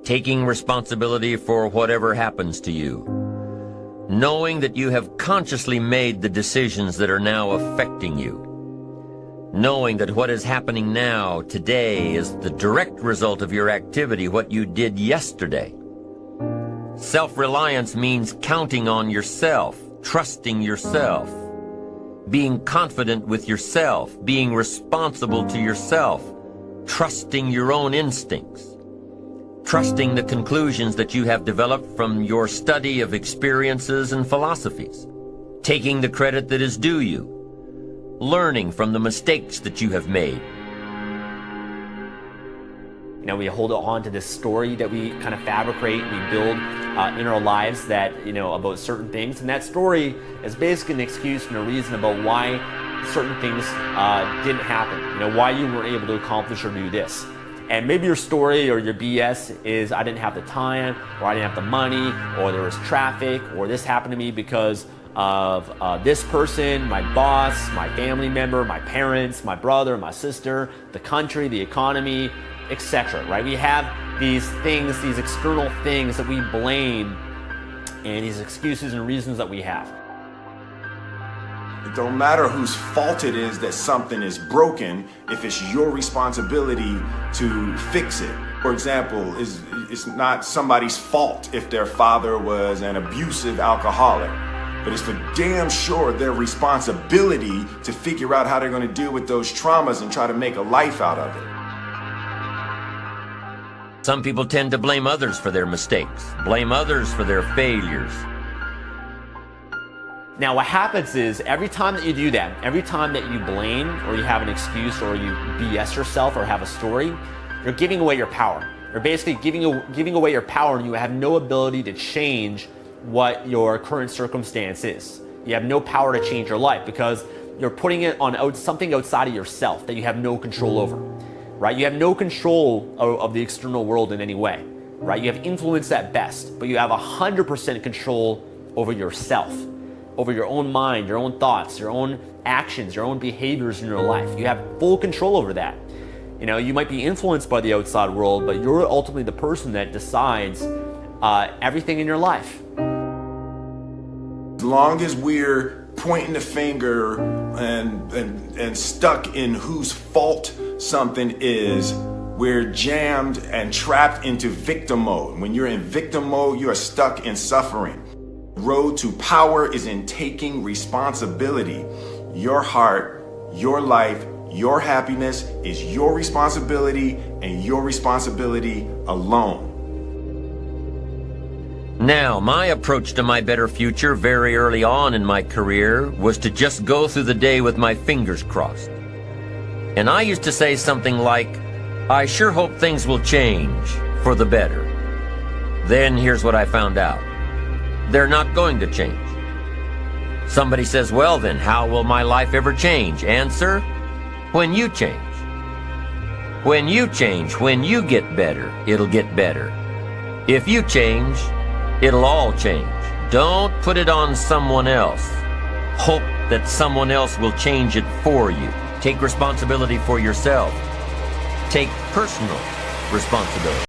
taking responsibility for whatever happens to you, knowing that you have consciously made the decisions that are now affecting you, knowing that what is happening now, today, is the direct result of your activity, what you did yesterday. Self-reliance means counting on yourself, trusting yourself, being confident with yourself, being responsible to yourself, trusting your own instincts, trusting the conclusions that you have developed from your study of experiences and philosophies, taking the credit that is due you, learning from the mistakes that you have made. You know, we hold on to this story that we kind of fabricate, we build in our lives that, about certain things. And that story is basically an excuse and a reason about why certain things didn't happen. Why you weren't able to accomplish or do this. And maybe your story or your BS is, I didn't have the time, or I didn't have the money, or there was traffic, or this happened to me because of this person, my boss, my family member, my parents, my brother, my sister, the country, the economy, etc. Right? We have these things, these external things that we blame, and these excuses and reasons that we have. It don't matter whose fault it is that something is broken if it's your responsibility to fix it. For example, it's not somebody's fault if their father was an abusive alcoholic, but it's for damn sure their responsibility to figure out how they're going to deal with those traumas and try to make a life out of it. Some people tend to blame others for their mistakes, blame others for their failures. Now what happens is, every time that you do that, every time that you blame or you have an excuse or you BS yourself or have a story, you're giving away your power. You're basically giving away your power, and you have no ability to change what your current circumstance is. You have no power to change your life because you're putting it on something outside of yourself that you have no control over. Right? You have no control of the external world in any way. Right? You have influence at best, but you have 100% control over yourself, over your own mind, your own thoughts, your own actions, your own behaviors in your life. You have full control over that. You might be influenced by the outside world, but you're ultimately the person that decides everything in your life. As long as we're pointing the finger and stuck in whose fault something is, we're jammed and trapped into victim mode. When you're in victim mode, you are stuck in suffering. The road to power is in taking responsibility. Your heart, your life, your happiness is your responsibility, and your responsibility alone. Now, my approach to my better future very early on in my career was to just go through the day with my fingers crossed. And I used to say something like, I sure hope things will change for the better. Then here's what I found out. They're not going to change. Somebody says, well then, how will my life ever change? Answer, when you change. When you change, when you get better, it'll get better. If you change, it'll all change. Don't put it on someone else. Hope that someone else will change it for you. Take responsibility for yourself. Take personal responsibility.